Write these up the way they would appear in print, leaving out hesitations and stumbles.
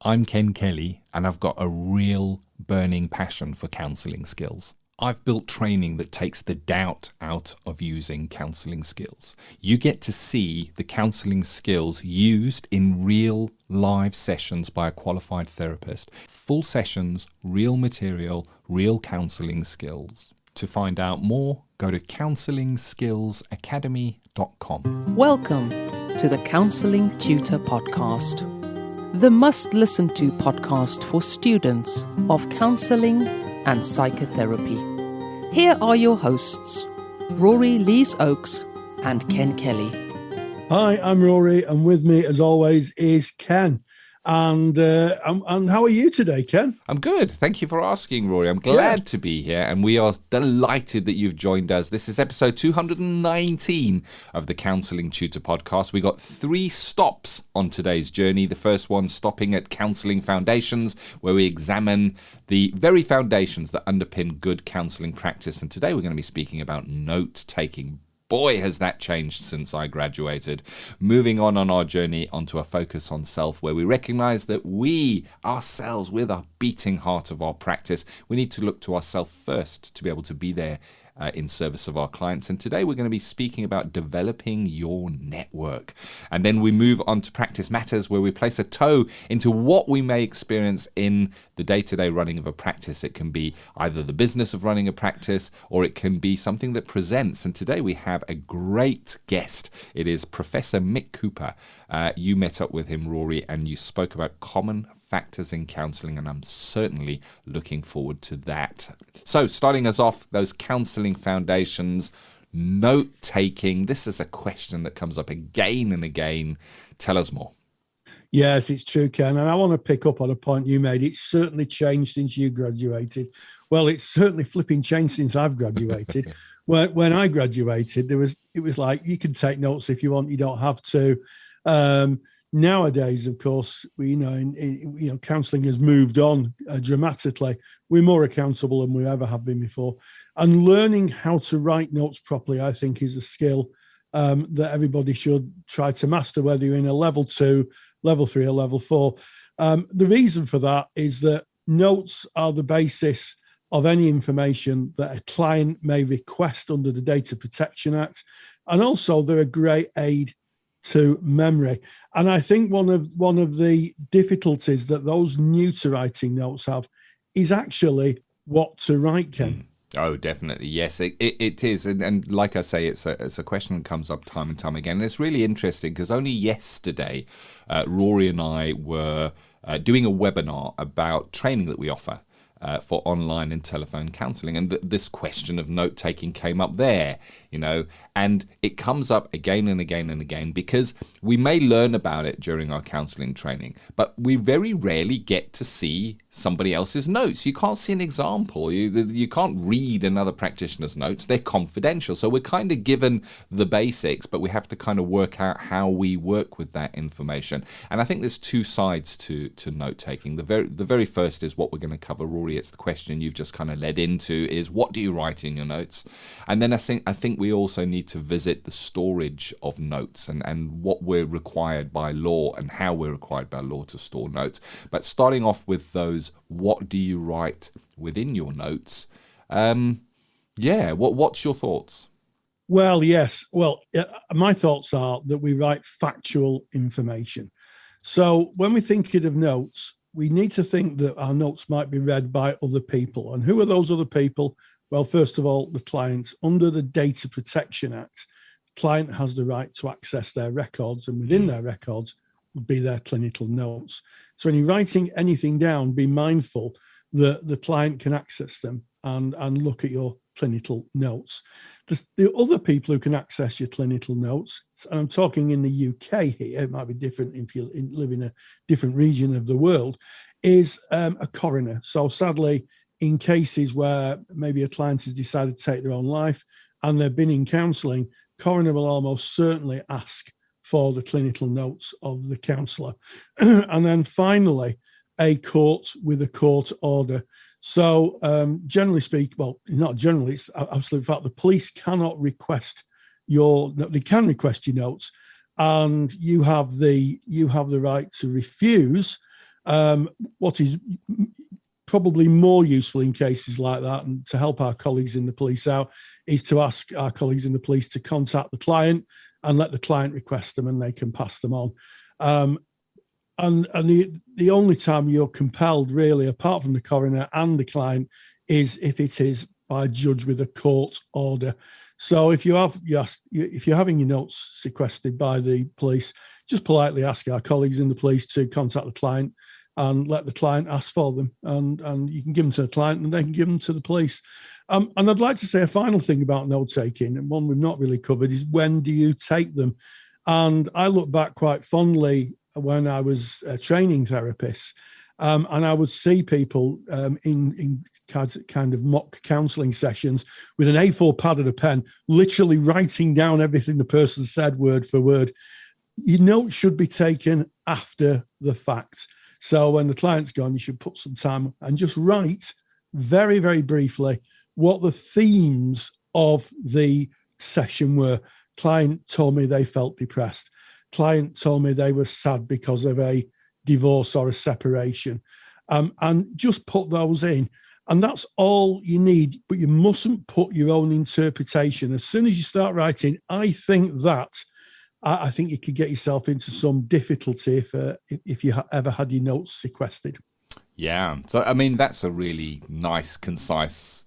I'm Ken Kelly, and I've got a real burning passion for counselling skills. I've built training that takes the doubt out of using counselling skills. You get to see the counselling skills used in real live sessions by a qualified therapist. Full sessions, real material, real counselling skills. To find out more, go to counsellingskillsacademy.com. Welcome to the Counselling Tutor Podcast, the must-listen-to podcast for students of counselling and psychotherapy. Here are your hosts, Rory Lees-Oakes and Ken Kelly. Hi, I'm Rory, and with me, as always, is Ken. And how are you today, Ken? I'm good. Thank you for asking, Rory. I'm glad to be here, and we are delighted that you've joined us. This is episode 219 of the Counselling Tutor Podcast. We got 3 stops on today's journey. The first one stopping at Counselling Foundations, where we examine the very foundations that underpin good counselling practice. And today we're going to be speaking about note-taking. Boy, has that changed since I graduated. Moving on our journey onto a focus on self, where we recognize that we, ourselves, with our beating heart of our practice, we need to look to ourselves first to be able to be there in service of our clients. And today we're going to be speaking about developing your network. And then we move on to practice matters, where we place a toe into what we may experience in the day-to-day running of a practice. It can be either the business of running a practice, or it can be something that presents. And today we have a great guest. It is Professor Mick Cooper. You met up with him, Rory, and you spoke about common factors in counselling, and I'm certainly looking forward to that. So, starting us off, those counselling foundations, note-taking. This is a question that comes up again and again. Tell us more. Yes, it's true, Ken. And I want to pick up on a point you made. It's certainly changed since you graduated. Well, it's certainly flipping changed since I've graduated. When I graduated, it was like, you can take notes if you want, you don't have to. Nowadays, of course, counselling has moved on dramatically. We're more accountable than we ever have been before. And learning how to write notes properly, I think, is a skill that everybody should try to master, whether you're in a level 2, level 3 or level 4. The reason for that is that notes are the basis of any information that a client may request under the Data Protection Act. And also they're a great aid to memory. And I think one of the difficulties that those new to writing notes have is actually what to write, Ken. Oh, definitely. Yes, it is. And like I say, it's a question that comes up time and time again. And it's really interesting because only yesterday, Rory and I were doing a webinar about training that we offer for online and telephone counselling. And this question of note-taking came up there, and it comes up again and again and again because we may learn about it during our counselling training, but we very rarely get to see somebody else's notes. You can't see an example. You can't read another practitioner's notes. They're confidential. So we're kind of given the basics, but we have to kind of work out how we work with that information. And I think there's 2 sides to note-taking. The very first is what we're going to cover, Rory. It's the question you've just kind of led into, is what do you write in your notes? And then I think we also need to visit the storage of notes and what we're required by law and how we're required by law to store notes. But starting off with those, what do you write within your notes? What's your thoughts? Well, yes. Well, my thoughts are that we write factual information. So when we're thinking of notes, we need to think that our notes might be read by other people. And who are those other people? Well, first of all, the clients. Under the Data Protection Act, the client has the right to access their records, and within their records would be their clinical notes. So when you're writing anything down, be mindful that the client can access them and look at your clinical notes. The other people who can access your clinical notes, and I'm talking in the UK here, it might be different if you live in a different region of the world, is a coroner. So sadly, in cases where maybe a client has decided to take their own life and they've been in counselling, coroner will almost certainly ask for the clinical notes of the counsellor. And then finally, a court with a court order. So generally speaking, well, not generally, it's absolute fact, the police cannot request they can request your notes, and you have the right to refuse What is probably more useful in cases like that, and to help our colleagues in the police out, is to ask our colleagues in the police to contact the client and let the client request them, and they can pass them on. And the only time you're compelled, really, apart from the coroner and the client, is if it is by a judge with a court order. So if you're having your notes sequestered by the police, just politely ask our colleagues in the police to contact the client and let the client ask for them, and you can give them to the client and they can give them to the police. And I'd like to say a final thing about note taking, and one we've not really covered, is when do you take them? And I look back quite fondly when I was training therapists, and I would see people in kind of mock counselling sessions with an A4 pad and a pen, literally writing down everything the person said word for word. Your note should be taken after the fact. So when the client's gone, you should put some time and just write very, very briefly what the themes of the session were. Client told me they felt depressed. Client told me they were sad because of a divorce or a separation. And just put those in. And that's all you need, but you mustn't put your own interpretation. As soon as you start writing, I think you could get yourself into some difficulty if you ever had your notes sequestered. Yeah. So, I mean, that's a really nice, concise,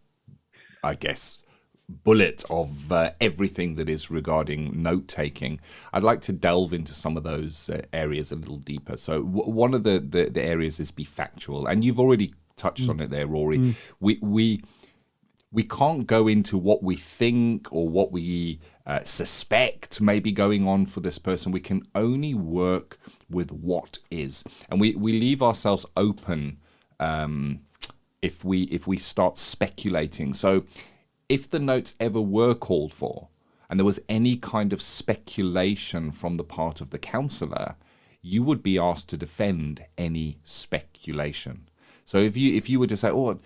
I guess, bullet of everything that is regarding note-taking. I'd like to delve into some of those areas a little deeper. So one of the areas is be factual. And you've already touched on it there, Rory. We can't go into what we think or what we suspect may be going on for this person. We can only work with what is. And we leave ourselves open if we start speculating. So if the notes ever were called for and there was any kind of speculation from the part of the counsellor, you would be asked to defend any speculation. So if you were to say, oh,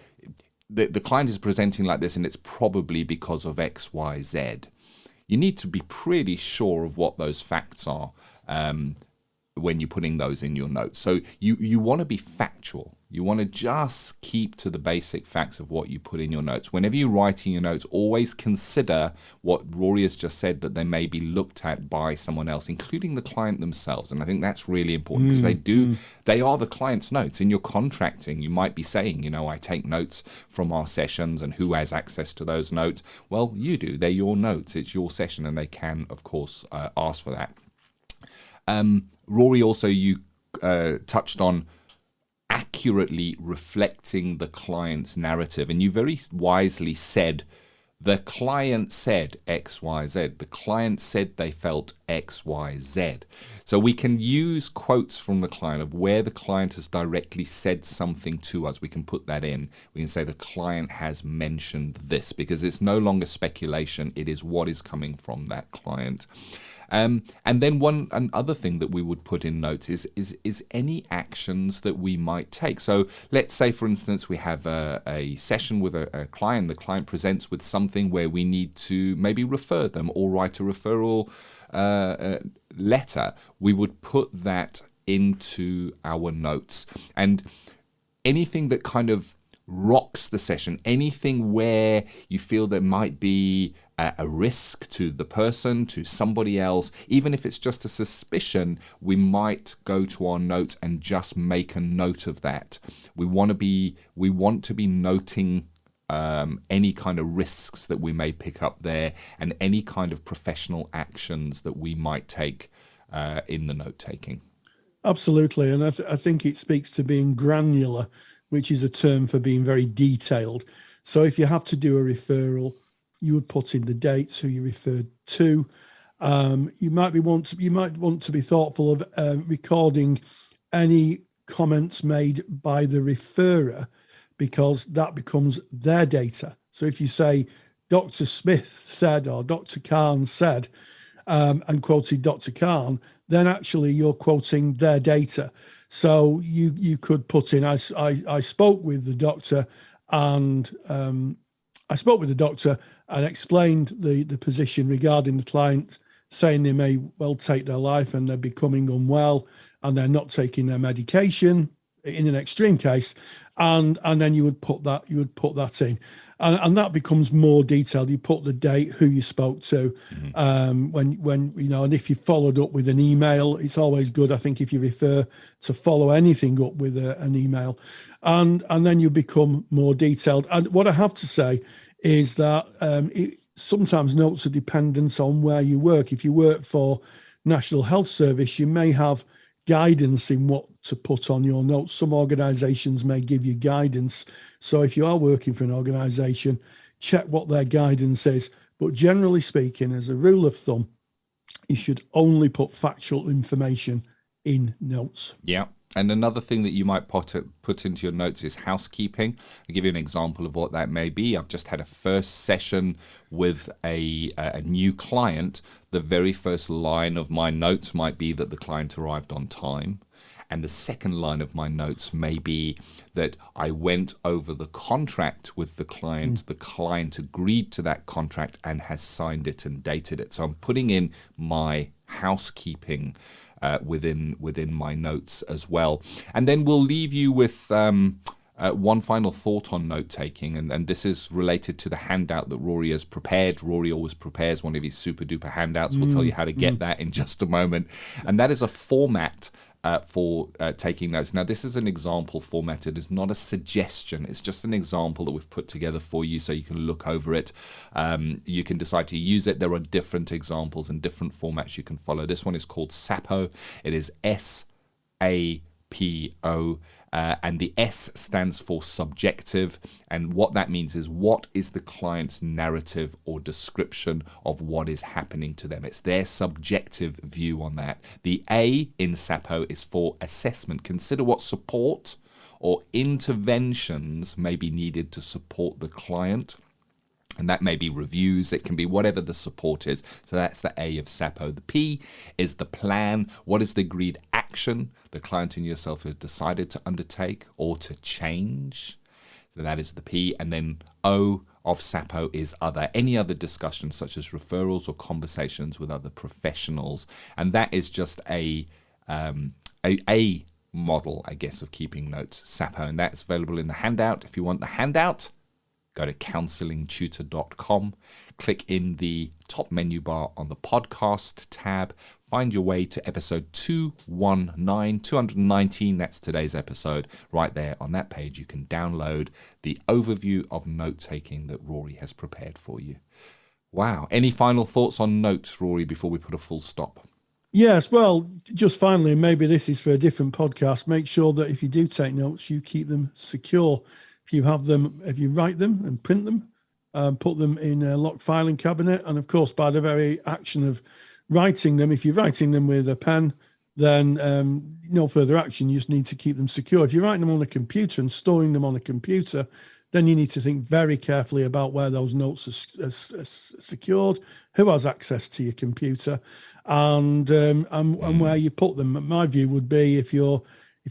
the client is presenting like this and it's probably because of X, Y, Z, you need to be pretty sure of what those facts are when you're putting those in your notes. So you want to be factual. You want to just keep to the basic facts of what you put in your notes. Whenever you're writing your notes, always consider what Rory has just said, that they may be looked at by someone else, including the client themselves. And I think that's really important because they are the client's notes. In your contracting, you might be saying, I take notes from our sessions, and who has access to those notes? Well, you do. They're your notes. It's your session, and they can, of course, ask for that. Rory, also you touched on accurately reflecting the client's narrative, and you very wisely said the client said X, Y, Z. The client said they felt X, Y, Z. So we can use quotes from the client of where the client has directly said something to us. We can put that in. We can say the client has mentioned this, because it's no longer speculation. It is what is coming from that client. And then another thing that we would put in notes is any actions that we might take. So let's say, for instance, we have a session with a client. The client presents with something where we need to maybe refer them or write a referral letter. We would put that into our notes. And anything that kind of rocks the session, anything where you feel there might be a risk to the person, to somebody else, even if it's just a suspicion, we might go to our notes and just make a note of that. We want to be noting any kind of risks that we may pick up there, and any kind of professional actions that we might take in the note taking. Absolutely, and I think it speaks to being granular, which is a term for being very detailed. So if you have to do a referral, you would put in the dates who you referred to. You might want to be thoughtful of recording any comments made by the referrer, because that becomes their data. So if you say Dr. Smith said or Dr. Khan said, and quoted Dr. Khan, then actually you're quoting their data. So you could put in, I spoke with the doctor, and and explained the position regarding the client, saying they may well take their life and they're becoming unwell and they're not taking their medication in an extreme case, and then you would put that in, and that becomes more detailed. You put the date, who you spoke to, when you know, and if you followed up with an email, it's always good, I think, if you refer to follow anything up with an email, and then you become more detailed. And what I have to say is that sometimes notes are dependent on where you work. If you work for National Health Service, you may have guidance in what to put on your notes. Some organisations may give you guidance. So if you are working for an organisation, check what their guidance is. But generally speaking, as a rule of thumb, you should only put factual information in notes. Yeah. And another thing that you might put into your notes is housekeeping. I'll give you an example of what that may be. I've just had a first session with a new client. The very first line of my notes might be that the client arrived on time. And the second line of my notes may be that I went over the contract with the client. The client agreed to that contract and has signed it and dated it. So I'm putting in my housekeeping within my notes as well. And then we'll leave you with one final thought on note taking, and this is related to the handout that Rory has prepared. Rory always prepares one of his super duper handouts. We'll tell you how to get that in just a moment. And that is a format for taking notes. Now, this is an example format. It is not a suggestion. It's just an example that we've put together for you so you can look over it. You can decide to use it. There are different examples and different formats you can follow. This one is called SAPO. It is SAPO. And the S stands for subjective, and what that means is what is the client's narrative or description of what is happening to them. It's their subjective view on that. The A in SAPO is for assessment. Consider what support or interventions may be needed to support the client. And that may be reviews, it can be whatever the support is. So that's the A of SAPO. The P is the plan. What is the agreed action the client and yourself have decided to undertake or to change? So that is the P. And then O of SAPO is other. Any other discussions such as referrals or conversations with other professionals. And that is just a model, I guess, of keeping notes, SAPO. And that's available in the handout. If you want the handout, go to counsellingtutor.com, click in the top menu bar on the podcast tab, find your way to episode 219, that's today's episode. Right there on that page, you can download the overview of note-taking that Rory has prepared for you. Wow. Any final thoughts on notes, Rory, before we put a full stop? Yes, well, just finally, maybe this is for a different podcast, make sure that if you do take notes, you keep them secure. If you write them and print them, put them in a locked filing cabinet. And of course, by the very action of writing them, if you're writing them with a pen, then no further action. You just need to keep them secure. If you're writing them on a computer and storing them on a computer, then you need to think very carefully about where those notes are secured, who has access to your computer, and where you put them. My view would be if you're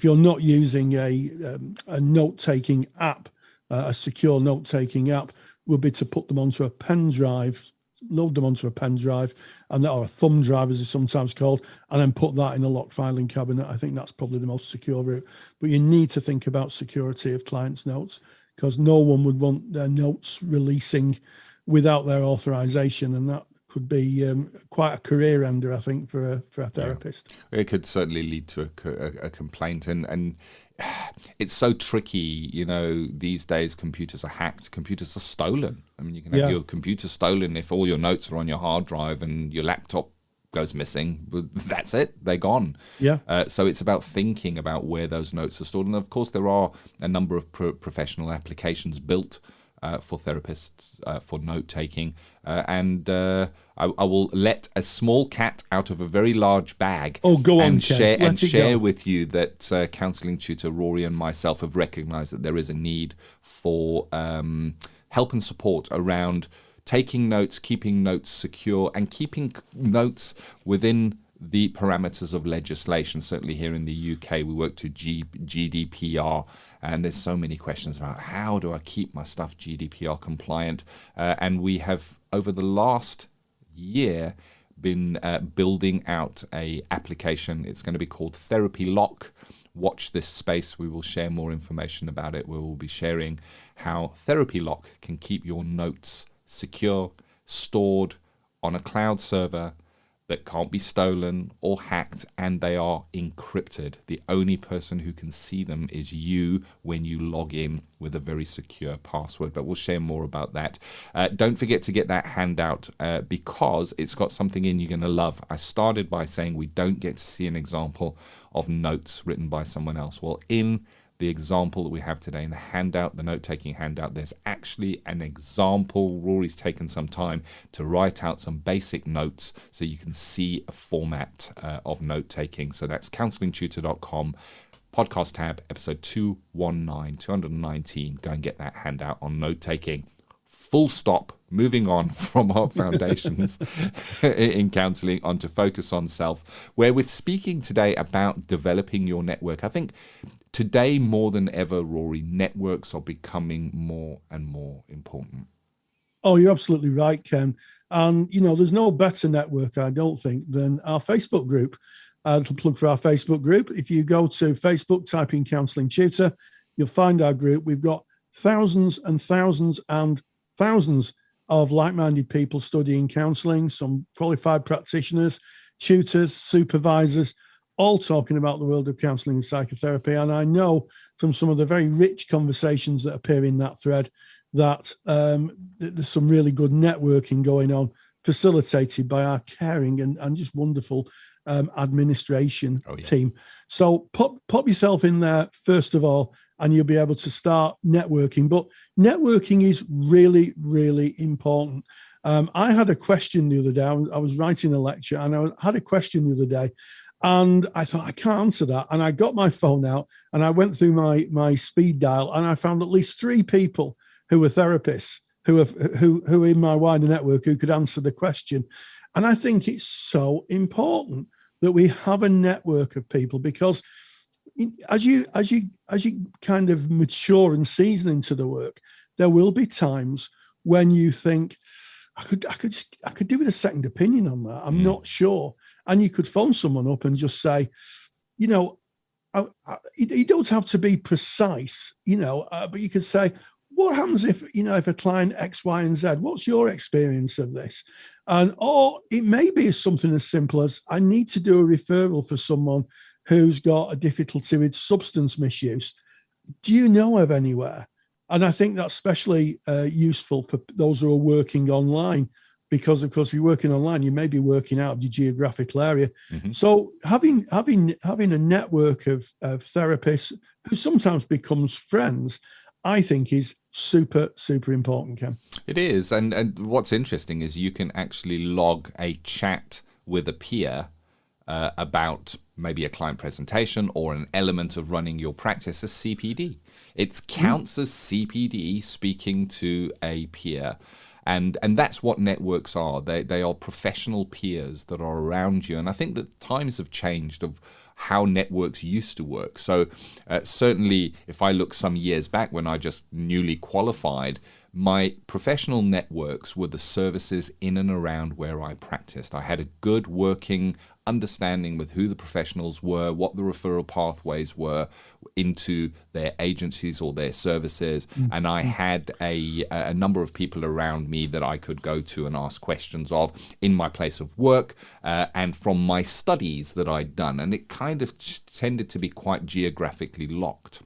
not using a note-taking app, a secure note-taking app, would be to put them onto a pen drive, load them onto a pen drive, or a thumb drive, as it's sometimes called, and then put that in a locked filing cabinet. I think that's probably the most secure route. But you need to think about security of clients' notes, because no one would want their notes releasing without their authorization, and that could be quite a career ender, I think, for a therapist. Yeah. It could certainly lead to a complaint, and it's so tricky, these days computers are hacked, computers are stolen. I mean, you can have your computer stolen if all your notes are on your hard drive and your laptop goes missing, that's it, they're gone. So it's about thinking about where those notes are stored. And of course, there are a number of professional applications built for therapists for note-taking. And I will let a small cat out of a very large bag. Oh, go on, and Ken. share with you that counselling tutor Rory and myself have recognised that there is a need for help and support around taking notes, keeping notes secure, and keeping notes within the parameters of legislation. Certainly here in the UK, we work to GDPR, and there's so many questions about how do I keep my stuff GDPR compliant. And we have, over the last year, been building out a application. It's going to be called Therapy Lock, watch this space. We will share more information about it. We will be sharing how Therapy Lock can keep your notes secure, stored on a cloud server that can't be stolen or hacked, and they are encrypted. The only person who can see them is you when you log in with a very secure password, but we'll share more about that. Don't forget to get that handout because it's got something in you're going to love. I started by saying we don't get to see an example of notes written by someone else. Well, in the example that we have today in the handout, the note-taking handout, there's actually an example. Rory's taken some time to write out some basic notes so you can see a format of note-taking. So that's counsellingtutor.com, podcast tab, episode 219. Go and get that handout on note-taking. Full stop. Moving on from our foundations in counselling onto focus on self, where we're speaking today about developing your network. I think today more than ever, Rory, networks are becoming more and more important. Oh, you're absolutely right, Ken. And, there's no better network, I don't think, than our Facebook group. To plug for our Facebook group, if you go to Facebook, type in Counselling Tutor, you'll find our group. We've got thousands and thousands and thousands of like-minded people studying counselling, some qualified practitioners, tutors, supervisors, all talking about the world of counselling and psychotherapy. And I know from some of the very rich conversations that appear in that thread that there's some really good networking going on, facilitated by our caring and just wonderful administration team. So pop yourself in there, first of all, and you'll be able to start networking. But networking is really, really important. I had a question the other day. I was writing a lecture, and I had a question the other day, and I thought, I can't answer that. And I got my phone out, and I went through my speed dial, and I found at least 3 people who were therapists, who are in my wider network, who could answer the question. And I think it's so important that we have a network of people, because as you kind of mature and season into the work, there will be times when you think, I could do with a second opinion on that. I'm not sure. And you could phone someone up and just say, you don't have to be precise, but you could say, what happens if a client X, Y, and Z, what's your experience of this? Or it may be something as simple as, I need to do a referral for someone who's got a difficulty with substance misuse. Do you know of anywhere? And I think that's especially useful for those who are working online, because, of course, if you're working online, you may be working out of your geographical area. Mm-hmm. So having a network of therapists who sometimes becomes friends, I think is super, super important, Ken. It is. And what's interesting is you can actually log a chat with a peer about maybe a client presentation or an element of running your practice as CPD. It counts as CPD speaking to a peer. And that's what networks are. They are professional peers that are around you. And I think that times have changed of how networks used to work. So certainly if I look some years back when I just newly qualified, my professional networks were the services in and around where I practiced. I had a good working understanding with who the professionals were, what the referral pathways were into their agencies or their services. And I had a number of people around me that I could go to and ask questions of in my place of work and from my studies that I'd done. And it kind of tended to be quite geographically locked.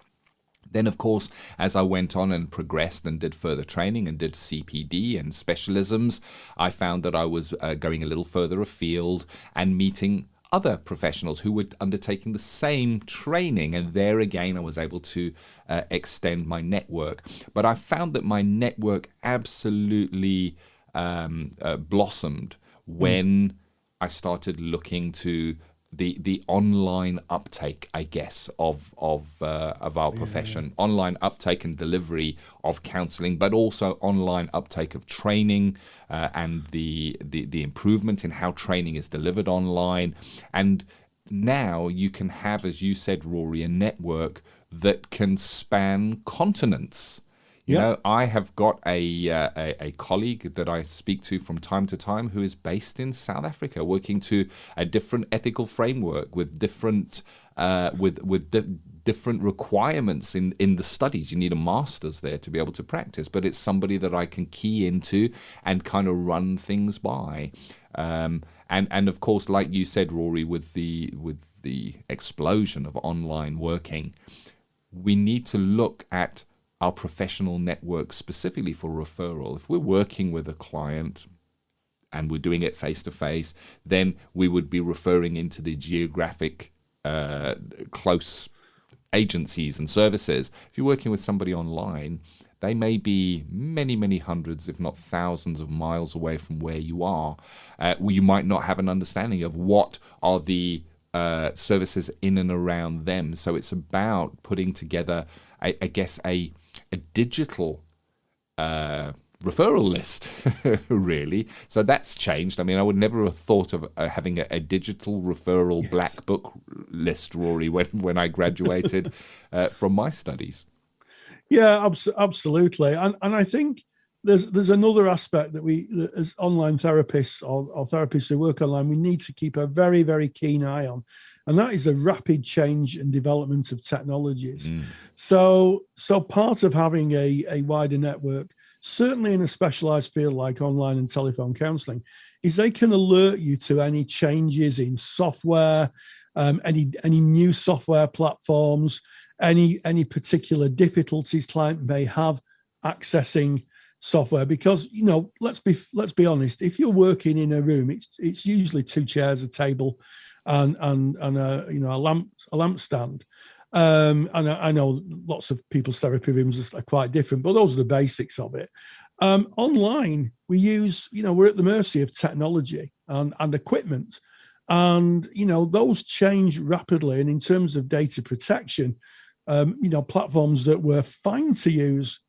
Then, of course, as I went on and progressed and did further training and did CPD and specialisms, I found that I was going a little further afield and meeting other professionals who were undertaking the same training. And there again, I was able to extend my network. But I found that my network absolutely blossomed when I started looking to the online uptake, I guess, of our profession, online uptake and delivery of counselling, but also online uptake of training and the improvement in how training is delivered online. And now you can have, as you said, Rory, a network that can span continents. You know, I have got a colleague that I speak to from time to time who is based in South Africa, working to a different ethical framework with different different requirements in the studies. You need a master's there to be able to practice, but it's somebody that I can key into and kind of run things by. And of course, like you said, Rory, with the explosion of online working, we need to look at our professional network specifically for referral. If we're working with a client and we're doing it face-to-face, then we would be referring into the geographic close agencies and services. If you're working with somebody online, they may be many, many hundreds, if not thousands of miles away from where you are. You might not have an understanding of what are the services in and around them. So it's about putting together, I guess, a digital referral list, really. So that's changed. I mean, I would never have thought of having a digital referral black book list, Rory, when I graduated from my studies. Yeah, absolutely. And I think there's another aspect that we, as online therapists or therapists who work online, we need to keep a very, very keen eye on. And that is the rapid change and development of technologies. So part of having a wider network, certainly in a specialized field like online and telephone counseling, is they can alert you to any changes in software, any new software platforms, any particular difficulties client may have accessing software. Because, you know, let's be honest, if you're working in a room, it's usually 2 chairs, a table, and a lamp stand. And I know lots of people's therapy rooms are quite different, but those are the basics of it. Online, we're at the mercy of technology and equipment, and those change rapidly. And in terms of data protection, platforms that were fine to use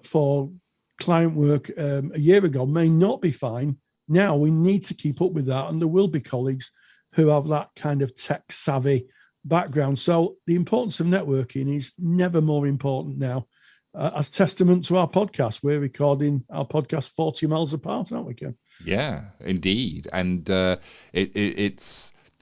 for client work a year ago may not be fine now. We need to keep up with that, and there will be colleagues who have that kind of tech savvy background. So the importance of networking is never more important now. As testament to our podcast, we're recording our podcast 40 miles apart, aren't we, Ken? Yeah, indeed. And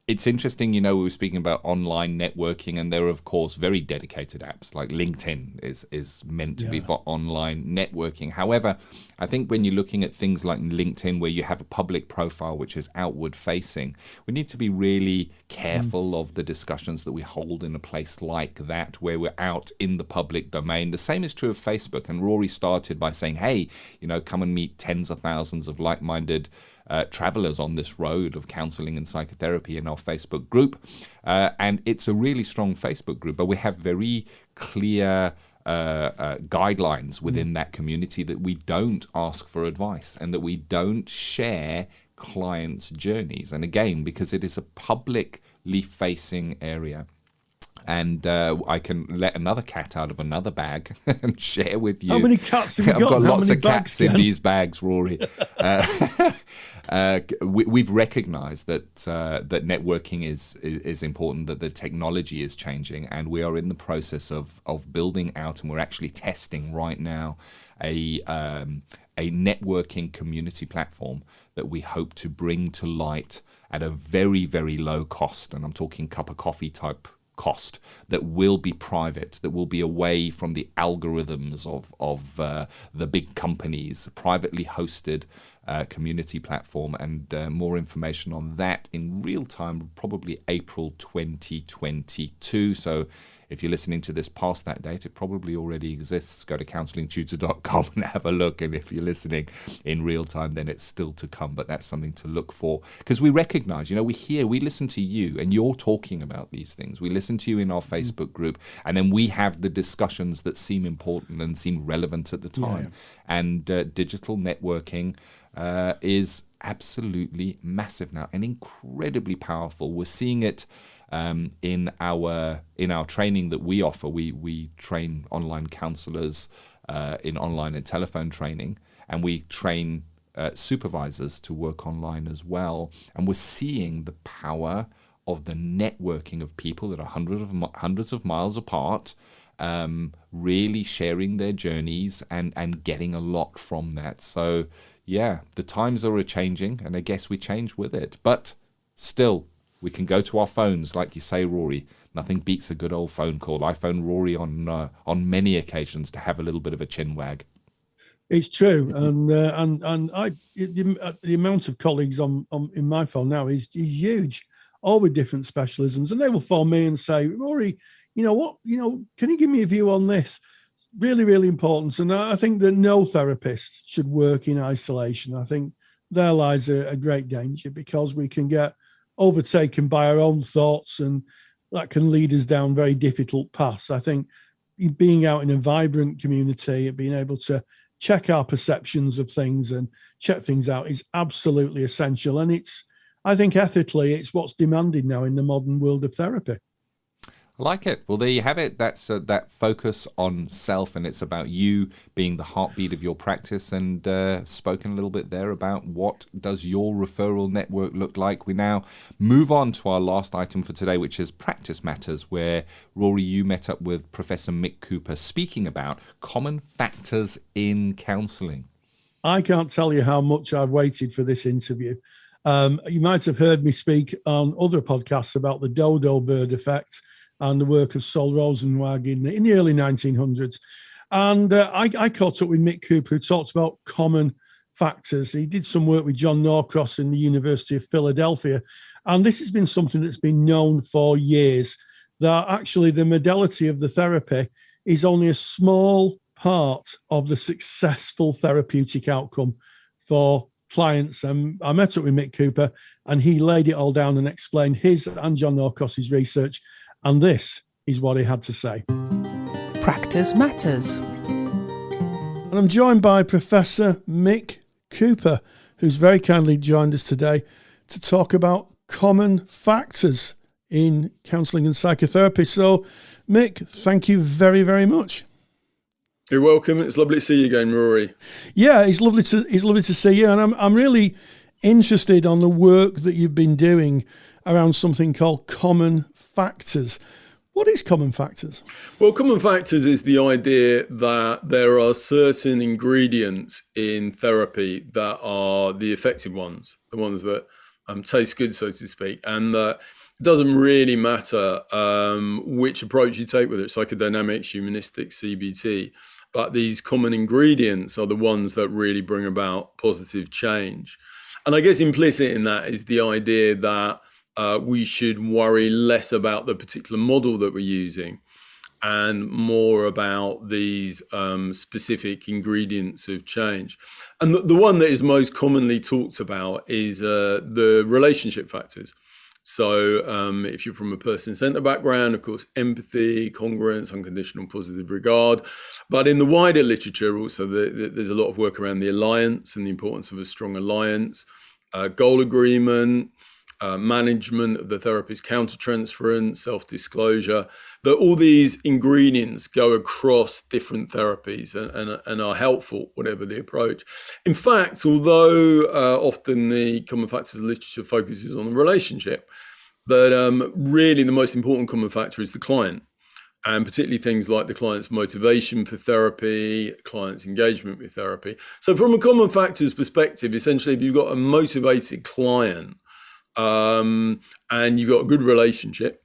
it's interesting, we were speaking about online networking, and there are, of course, very dedicated apps like LinkedIn is meant to be for online networking. However, I think when you're looking at things like LinkedIn, where you have a public profile which is outward facing, we need to be really careful of the discussions that we hold in a place like that, where we're out in the public domain. The same is true of Facebook. And Rory started by saying, hey, come and meet tens of thousands of like-minded travelers on this road of counselling and psychotherapy in our Facebook group. And it's a really strong Facebook group, but we have very clear guidelines within that community that we don't ask for advice and that we don't share clients' journeys. And again, because it is a publicly facing area. And I can let another cat out of another bag and share with you. How many cats have you got? I've got lots of cats in these bags, Rory. We've recognised that networking is important, that the technology is changing, and we are in the process of building out, and we're actually testing right now a networking community platform that we hope to bring to light at a very, very low cost. And I'm talking cup of coffee type cost, that will be private, that will be away from the algorithms of the big companies, privately hosted community platform. And more information on that in real time, probably April 2022. So if you're listening to this past that date, it probably already exists. Go to counsellingtutor.com and have a look. And if you're listening in real time, then it's still to come. But that's something to look for, because we recognize, we listen to you and you're talking about these things. We listen to you in our Facebook group, and then we have the discussions that seem important and seem relevant at the time. Yeah. And digital networking is absolutely massive now and incredibly powerful. We're seeing it in our training that we offer. We train online counsellors in online and telephone training, and we train supervisors to work online as well. And we're seeing the power of the networking of people that are hundreds of miles apart, really sharing their journeys and getting a lot from that. So yeah, the times are changing, and I guess we change with it. But still, We can go to our phones, like you say, Rory. Nothing beats a good old phone call. I phone Rory on many occasions to have a little bit of a chin wag. It's true, and the amount of colleagues on in my phone now is huge, all with different specialisms, and they will phone me and say, Rory, can you give me a view on this? Really, really important. And I think that no therapist should work in isolation. I think there lies a great danger, because we can get overtaken by our own thoughts, and that can lead us down very difficult paths. I think being out in a vibrant community and being able to check our perceptions of things and check things out is absolutely essential. And I think ethically, it's what's demanded now in the modern world of therapy. I like it. Well, there you have it. That's that focus on self, and it's about you being the heartbeat of your practice, and spoken a little bit there about what does your referral network look like. We now move on to our last item for today, which is Practice Matters, where, Rory, you met up with Professor Mick Cooper speaking about common factors in counselling. I can't tell you how much I've waited for this interview. You might have heard me speak on other podcasts about the dodo bird effect and the work of Sol Rosenwag in the early 1900s. And I caught up with Mick Cooper, who talked about common factors. He did some work with John Norcross in the University of Philadelphia. And this has been something that's been known for years, that actually the modality of the therapy is only a small part of the successful therapeutic outcome for clients. And I met up with Mick Cooper, and he laid it all down and explained his and John Norcross's research. And this is what he had to say. Practice matters. And I'm joined by Professor Mick Cooper, who's very kindly joined us today to talk about common factors in counselling and psychotherapy. So, Mick, thank you very, very much. You're welcome. It's lovely to see you again, Rory. Yeah, it's lovely to see you. And I'm really interested on the work that you've been doing around something called common factors. What is common factors? Well, common factors is the idea that there are certain ingredients in therapy that are the effective ones, the ones that taste good, so to speak, and that it doesn't really matter which approach you take, whether it's psychodynamics, humanistic, CBT, but these common ingredients are the ones that really bring about positive change. And I guess implicit in that is the idea that we should worry less about the particular model that we're using and more about these specific ingredients of change. And the one that is most commonly talked about is the relationship factors. So if you're from a person-centered background, of course, empathy, congruence, unconditional positive regard. But in the wider literature also, there's a lot of work around the alliance and the importance of a strong alliance, goal agreement, management of the therapist, countertransference, self-disclosure, that all these ingredients go across different therapies and are helpful, whatever the approach. In fact, although often the common factors literature focuses on the relationship, but really the most important common factor is the client, and particularly things like the client's motivation for therapy, client's engagement with therapy. So from a common factors perspective, essentially, if you've got a motivated client, and you've got a good relationship,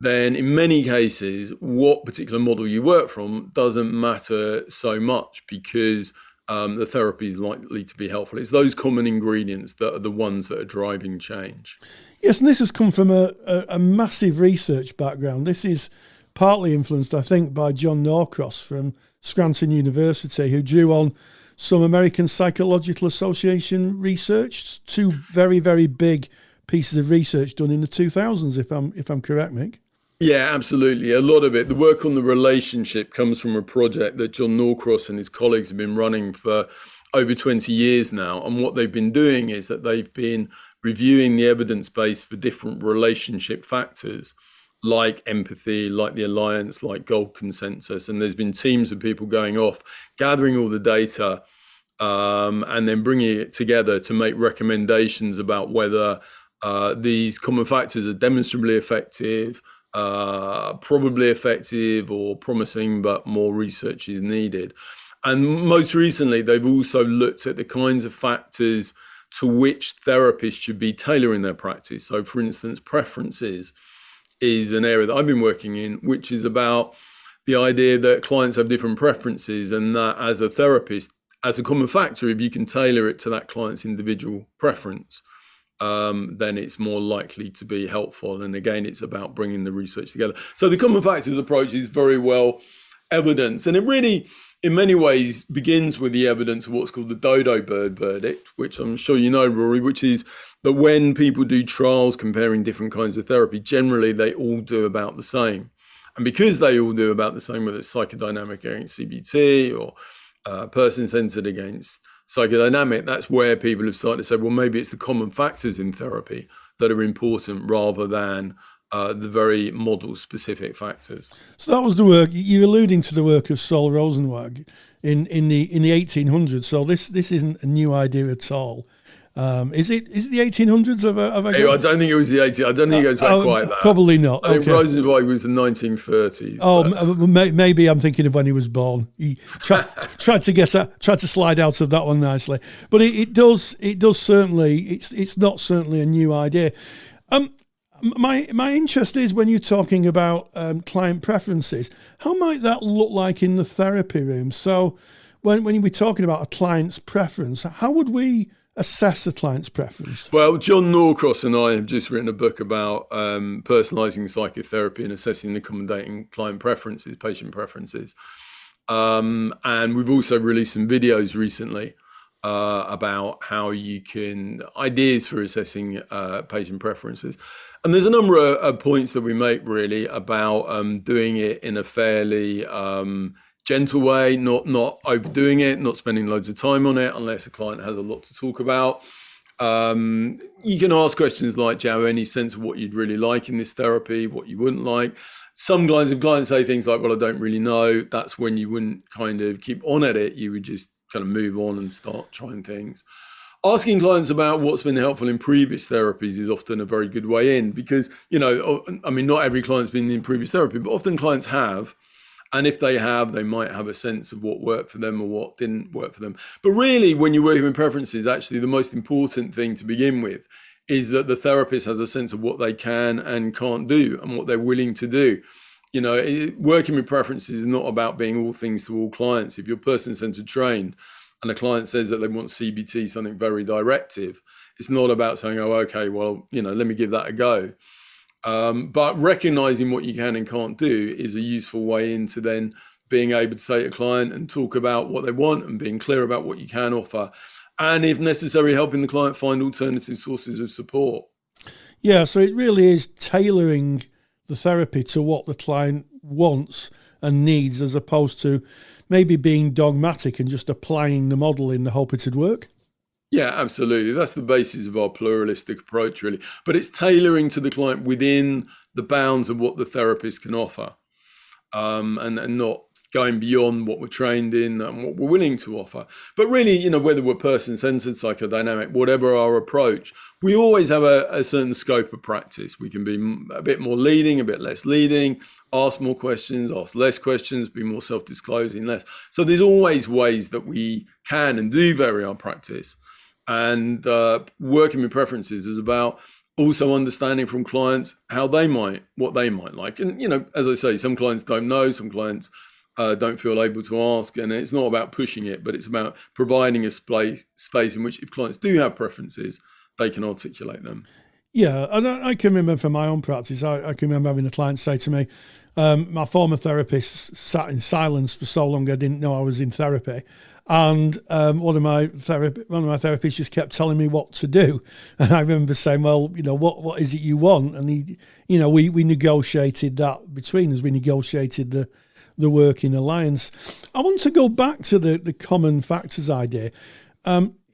then in many cases, what particular model you work from doesn't matter so much, because the therapy is likely to be helpful. It's those common ingredients that are the ones that are driving change. Yes, and this has come from a massive research background. This is partly influenced, I think, by John Norcross from Scranton University, who drew on some American Psychological Association research, two very, very big pieces of research done in the 2000s, if I'm correct, Mick. Yeah, absolutely. A lot of it, the work on the relationship, comes from a project that John Norcross and his colleagues have been running for over 20 years now. And what they've been doing is that they've been reviewing the evidence base for different relationship factors, like empathy, like the alliance, like goal consensus. And there's been teams of people going off, gathering all the data, and then bringing it together to make recommendations about whether these common factors are demonstrably effective, probably effective, or promising, but more research is needed. And most recently, they've also looked at the kinds of factors to which therapists should be tailoring their practice. So, for instance, preferences is an area that I've been working in, which is about the idea that clients have different preferences, and that as a therapist, as a common factor, if you can tailor it to that client's individual preference, then it's more likely to be helpful. And again, it's about bringing the research together. So the common factors approach is very well evidenced, and it really, in many ways, begins with the evidence of what's called the dodo bird verdict, which I'm sure you know, Rory, which is that when people do trials comparing different kinds of therapy, generally they all do about the same. And because they all do about the same, whether it's psychodynamic against CBT or person-centered against psychodynamic, that's where people have started to say, well, maybe it's the common factors in therapy that are important rather than the very model-specific factors. So that was the work you're alluding to, the work of Sol Rosenwag in the 1800s. So this isn't a new idea at all. Is it the 1800s? I don't think it was the 1800s. I don't think it goes back quite that. Probably not. I think Rosenwag was the 1930s. Oh, maybe I'm thinking of when he was born. He tried to slide out of that one nicely. But it does certainly. It's not certainly a new idea. My interest is when you're talking about client preferences, how might that look like in the therapy room? So when we're talking about a client's preference, how would we assess the client's preference? Well, John Norcross and I have just written a book about personalising psychotherapy and assessing and accommodating client preferences, patient preferences. And we've also released some videos recently about how you can, ideas for assessing patient preferences. And there's a number of points that we make really about doing it in a fairly gentle way, not overdoing it, not spending loads of time on it unless a client has a lot to talk about. You can ask questions like, do you have any sense of what you'd really like in this therapy, what you wouldn't like? Some clients, if clients say things like, well, I don't really know, that's when you wouldn't kind of keep on at it. You would just kind of move on and start trying things. Asking clients about what's been helpful in previous therapies is often a very good way in because, not every client's been in previous therapy, but often clients have. And if they have, they might have a sense of what worked for them or what didn't work for them. But really, when you're working with preferences, actually the most important thing to begin with is that the therapist has a sense of what they can and can't do and what they're willing to do. Working with preferences is not about being all things to all clients. If you're person-centered trained and a client says that they want CBT, something very directive, it's not about saying, oh, okay, well, let me give that a go. But recognizing what you can and can't do is a useful way into then being able to say to a client and talk about what they want and being clear about what you can offer. And if necessary, helping the client find alternative sources of support. Yeah, so it really is tailoring the therapy to what the client wants and needs, as opposed to maybe being dogmatic and just applying the model in the hope it'd work. Yeah, absolutely. That's the basis of our pluralistic approach, really. But it's tailoring to the client within the bounds of what the therapist can offer, and not going beyond what we're trained in and what we're willing to offer. But really, whether we're person-centered, psychodynamic, whatever our approach, we always have a certain scope of practice. We can be a bit more leading, a bit less leading, ask more questions, ask less questions, be more self-disclosing, less. So there's always ways that we can and do vary our practice. And working with preferences is about also understanding from clients what they might like. And, as I say, some clients don't know, some clients don't feel able to ask. And it's not about pushing it, but it's about providing a space in which if clients do have preferences, they can articulate them. Yeah, and I can remember from my own practice, I can remember having a client say to me, my former therapist sat in silence for so long I didn't know I was in therapy. And one of my therapists just kept telling me what to do. And I remember saying, well, what is it you want? And he, we negotiated that between us. We negotiated the working alliance. I want to go back to the common factors idea.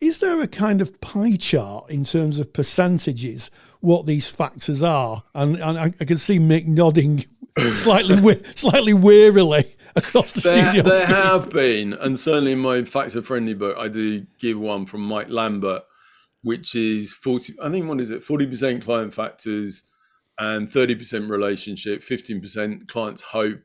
Is there a kind of pie chart in terms of percentages what these factors are? And I can see Mick nodding slightly wearily across the studio. There have been, and certainly in my Factor Friendly book, I do give one from Mike Lambert, which is 40% client factors and 30% relationship, 15% client's hope,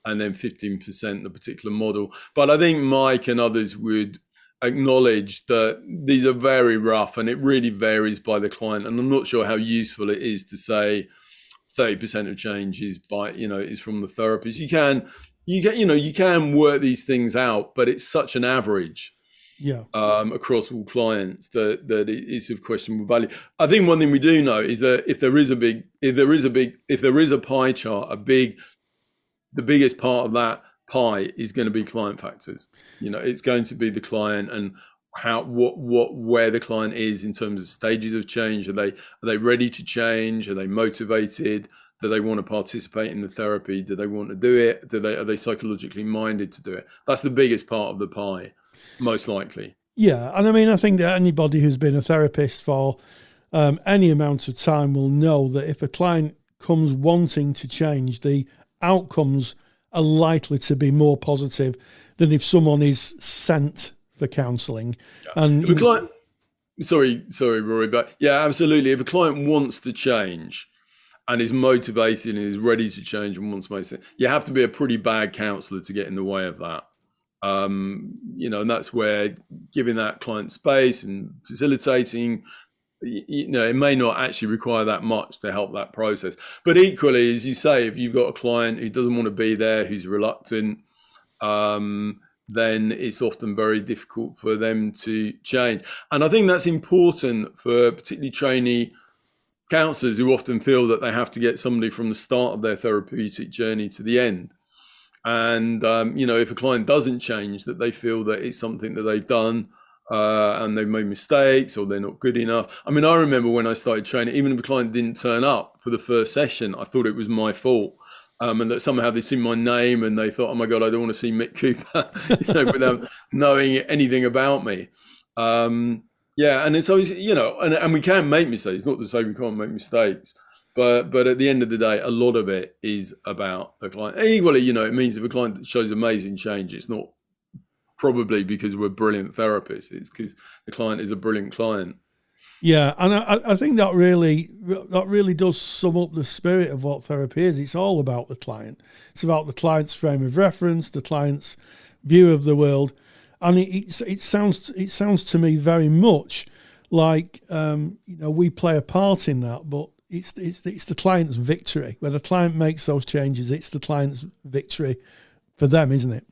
and then 15% the particular model. But I think Mike and others would acknowledge that these are very rough and it really varies by the client. And I'm not sure how useful it is to say 30% of change is is from the therapist. You can work these things out, but it's such an average across all clients that it is of questionable value. I think one thing we do know is that if there is a pie chart, the biggest part of that pie is going to be client factors. It's going to be the client and where the client is in terms of stages of change. Are they ready to change? Are they motivated? Do they want to participate in the therapy? Do they want to do it? Are they psychologically minded to do it? That's the biggest part of the pie, most likely. Yeah, and I think that anybody who's been a therapist for any amount of time will know that if a client comes wanting to change, the outcomes are likely to be more positive than if someone is sent for counselling. Yeah. And if a client, sorry, Rory, but yeah, absolutely. If a client wants to change and is motivated and is ready to change and wants to make it, you have to be a pretty bad counsellor to get in the way of that. And that's where giving that client space and facilitating, it may not actually require that much to help that process. But equally, as you say, if you've got a client who doesn't want to be there, who's reluctant, then it's often very difficult for them to change. And I think that's important for particularly trainee counsellors who often feel that they have to get somebody from the start of their therapeutic journey to the end. And, if a client doesn't change, that they feel that it's something that they've done and they've made mistakes or they're not good enough. I rember when I started training, even if a client didn't turn up for the first session, I thought it was my fault. And that somehow they'd seen my name and they thought, oh my God, I don't want to see Mick Cooper, without knowing anything about me. And it's always, and we can make mistakes, not to say we can't make mistakes, but at the end of the day, a lot of it is about the client. Equally, it means if a client shows amazing change, it's not probably because we're brilliant therapists, it's because the client is a brilliant client. Yeah, and I think that really does sum up the spirit of what therapy is. It's all about the client. It's about the client's frame of reference, the client's view of the world, and it sounds to me very much like we play a part in that, but it's the client's victory. When the client makes those changes, it's the client's victory for them, isn't it?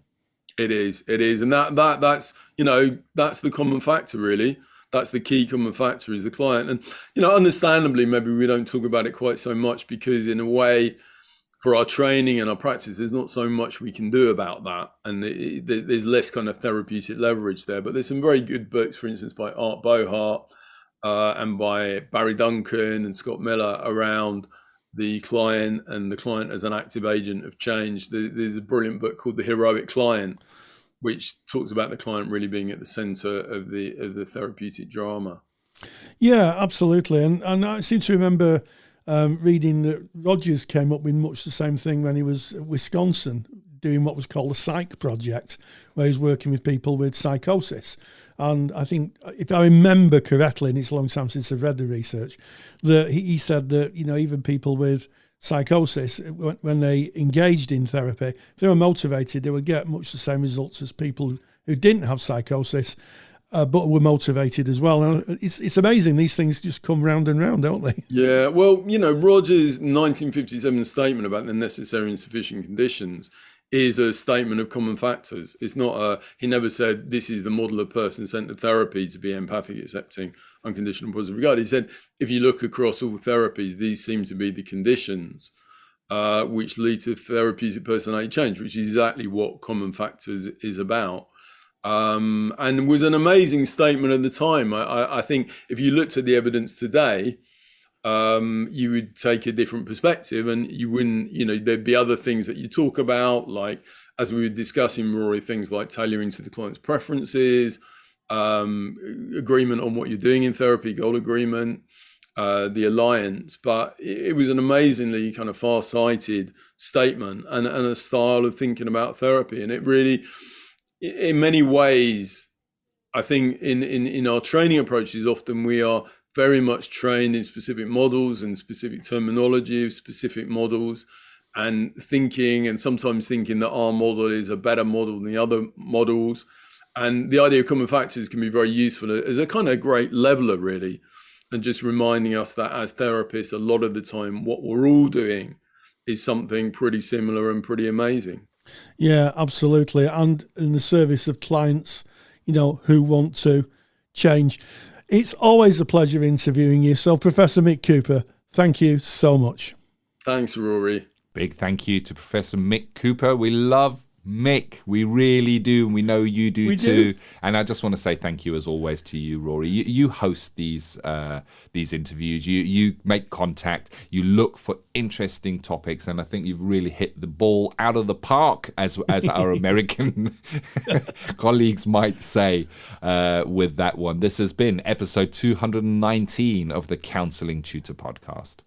It is, and that's that's the common factor, really. That's the key common factor is the client. And, understandably, maybe we don't talk about it quite so much because in a way, for our training and our practice, there's not so much we can do about that. And there's less kind of therapeutic leverage there. But there's some very good books, for instance, by Art Bohart and by Barry Duncan and Scott Miller around the client and the client as an active agent of change. There's a brilliant book called The Heroic Client, which talks about the client really being at the center of the therapeutic drama. Yeah, absolutely. And I seem to remember reading that Rogers came up with much the same thing when he was at Wisconsin doing what was called a psych project, where he's working with people with psychosis. And I think, if I remember correctly, and it's a long time since I've read the research, that he said that, even people with psychosis, when they engaged in therapy, if they were motivated, they would get much the same results as people who didn't have psychosis, but were motivated as well. And it's amazing. These things just come round and round, don't they? Yeah. Well, Rogers' 1957 statement about the necessary and sufficient conditions is a statement of common factors. It's not he never said this is the model of person sent to therapy to be empathic, accepting, unconditional, positive regard. He said, if you look across all therapies, these seem to be the conditions which lead to therapeutic personality change, which is exactly what common factors is about. And was an amazing statement at the time. I think if you looked at the evidence today, you would take a different perspective and you wouldn't, there'd be other things that you talk about, like, as we were discussing, Rory, things like tailoring to the client's preferences, agreement on what you're doing in therapy, goal agreement, the alliance. But it was an amazingly kind of far-sighted statement and a style of thinking about therapy. And it really, in many ways, I think in our training approaches, often we are very much trained in specific models and specific terminology of specific models, and sometimes thinking that our model is a better model than the other models. And the idea of common factors can be very useful as a kind of great leveler, really, and just reminding us that as therapists, a lot of the time, what we're all doing is something pretty similar and pretty amazing. Yeah, absolutely. And in the service of clients, who want to change. It's always a pleasure interviewing you. So, Professor Mick Cooper, thank you so much. Thanks, Rory. Big thank you to Professor Mick Cooper. We love Mick. We really do. And we know you do too. And I just want to say thank you as always to you, Rory. You host these interviews. You make contact. You look for interesting topics. And I think you've really hit the ball out of the park, as our American colleagues might say, with that one. This has been episode 219 of the Counselling Tutor Podcast.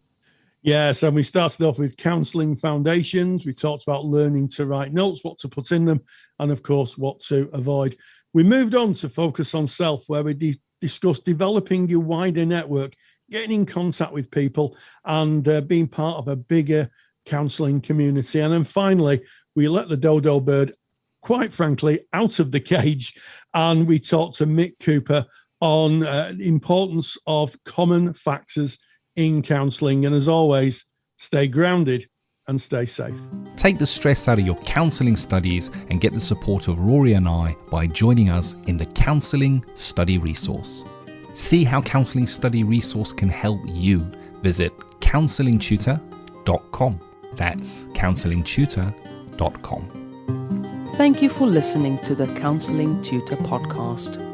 Yes, and we started off with Counselling Foundations. We talked about learning to write notes, what to put in them, and of course, what to avoid. We moved on to Focus on Self, where we discussed developing your wider network, getting in contact with people, and being part of a bigger counselling community. And then finally, we let the dodo bird, quite frankly, out of the cage, and we talked to Mick Cooper on the importance of common factors in counselling. And as always, stay grounded and stay safe. Take the stress out of your counselling studies and get the support of Rory and I by joining us in the Counselling Study Resource. See how Counselling Study Resource can help you. Visit counsellingtutor.com. That's counsellingtutor.com. Thank you for listening to the Counselling Tutor Podcast.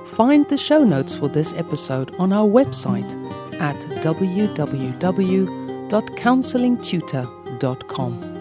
Find the show notes for this episode on our website at www.counsellingtutor.com.